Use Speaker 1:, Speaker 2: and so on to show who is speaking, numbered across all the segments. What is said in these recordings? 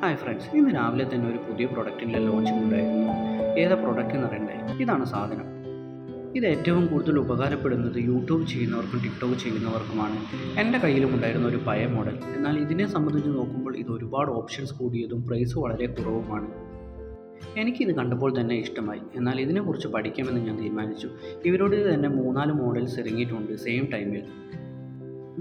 Speaker 1: Hi friends, ഇന്ന് രാവിലെ തന്നെ ഒരു പുതിയ പ്രൊഡക്റ്റിൻ്റെ ലോഞ്ചിങ് ഉണ്ടായിരുന്നു. ഏതാ പ്രൊഡക്റ്റ് എന്ന് അറിയണ്ടേ? ഇതാണ് സാധനം. ഇത് ഏറ്റവും കൂടുതൽ ഉപകാരപ്പെടുന്നത് യൂട്യൂബ് ചെയ്യുന്നവർക്കും ടിക്ടോക്ക് ചെയ്യുന്നവർക്കുമാണ്. എൻ്റെ കയ്യിലും ഉണ്ടായിരുന്ന ഒരു പഴയ മോഡൽ. എന്നാൽ ഇതിനെ സംബന്ധിച്ച് നോക്കുമ്പോൾ ഇത് ഒരുപാട് ഓപ്ഷൻസ് കൂടിയതും പ്രൈസ് വളരെ കുറവുമാണ്. എനിക്കിത് കണ്ടപ്പോൾ തന്നെ ഇഷ്ടമായി. എന്നാൽ ഇതിനെക്കുറിച്ച് പഠിക്കാമെന്ന് ഞാൻ തീരുമാനിച്ചു. ഇവരോട് തന്നെ 3-4 മോഡൽസ് ഇറങ്ങിയിട്ടുണ്ട് സെയിം ടൈമിൽ.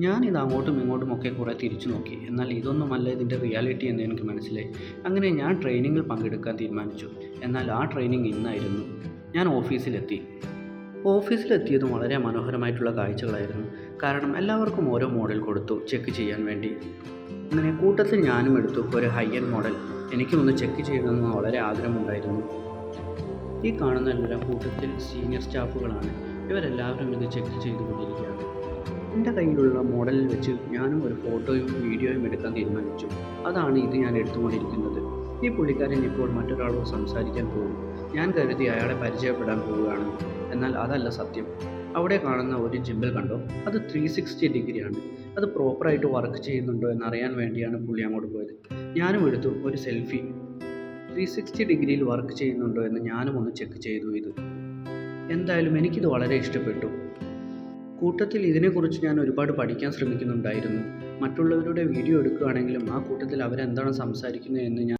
Speaker 1: ഞാനിത് അങ്ങോട്ടും ഇങ്ങോട്ടും ഒക്കെ കുറേ തിരിച്ചു നോക്കി. എന്നാൽ ഇതൊന്നുമല്ല ഇതിൻ്റെ റിയാലിറ്റി എന്ന് എനിക്ക് മനസ്സിലായി. അങ്ങനെ ഞാൻ ട്രെയിനിങ്ങിൽ പങ്കെടുക്കാൻ തീരുമാനിച്ചു. എന്നാൽ ആ ട്രെയിനിങ് ഇന്നായിരുന്നു. ഞാൻ ഓഫീസിലെത്തിയതും വളരെ മനോഹരമായിട്ടുള്ള കാഴ്ചകളായിരുന്നു. കാരണം എല്ലാവർക്കും ഓരോ മോഡൽ കൊടുത്തു ചെക്ക് ചെയ്യാൻ വേണ്ടി. അങ്ങനെ കൂട്ടത്തിൽ ഞാനും എടുത്തു ഒരു ഹൈ എൻഡ് മോഡൽ. എനിക്കും ഒന്ന് ചെക്ക് ചെയ്യണമെന്ന് വളരെ ആഗ്രഹമുണ്ടായിരുന്നു. ഈ കാണുന്നതെല്ലാം കൂട്ടത്തിൽ സീനിയർ സ്റ്റാഫുകളാണ്. ഇവരെല്ലാവരും ഇത് ചെക്ക് ചെയ്തുകൊണ്ടിരിക്കുകയാണ്. എൻ്റെ കയ്യിലുള്ള മോഡലിൽ വെച്ച് ഞാനും ഒരു ഫോട്ടോയും വീഡിയോയും എടുക്കാൻ തീരുമാനിച്ചു. അതാണ് ഇത് ഞാൻ എടുത്തുകൊണ്ടിരിക്കുന്നത്. ഈ പുള്ളിക്കാരൻ ഇപ്പോൾ മറ്റൊരാളോട് സംസാരിക്കാൻ പോകും. ഞാൻ കരുതി അയാളെ പരിചയപ്പെടാൻ പോവുകയാണ്. എന്നാൽ അതല്ല സത്യം. അവിടെ കാണുന്ന ഒരു ജിംബൽ കണ്ടോ? അത് 360 ഡിഗ്രിയാണ്. അത് പ്രോപ്പറായിട്ട് വർക്ക് ചെയ്യുന്നുണ്ടോ എന്നറിയാൻ വേണ്ടിയാണ് പുള്ളി അങ്ങോട്ട് പോയത്. ഞാനും എടുത്തു ഒരു സെൽഫി. 360 ഡിഗ്രിയിൽ വർക്ക് ചെയ്യുന്നുണ്ടോ എന്ന് ഞാനും ഒന്ന് ചെക്ക് ചെയ്തു ഇത്. എന്തായാലും എനിക്കിത് വളരെ ഇഷ്ടപ്പെട്ടു. കൂട്ടത്തിൽ ഇതിനെക്കുറിച്ച് ഞാൻ ഒരുപാട് പഠിക്കാൻ ശ്രമിക്കുന്നുണ്ടായിരുന്നു. മറ്റുള്ളവരുടെ വീഡിയോ എടുക്കുകയാണെങ്കിലും ആ കൂട്ടത്തിൽ അവരെന്താണ് സംസാരിക്കുന്നത് എന്ന് ഞാൻ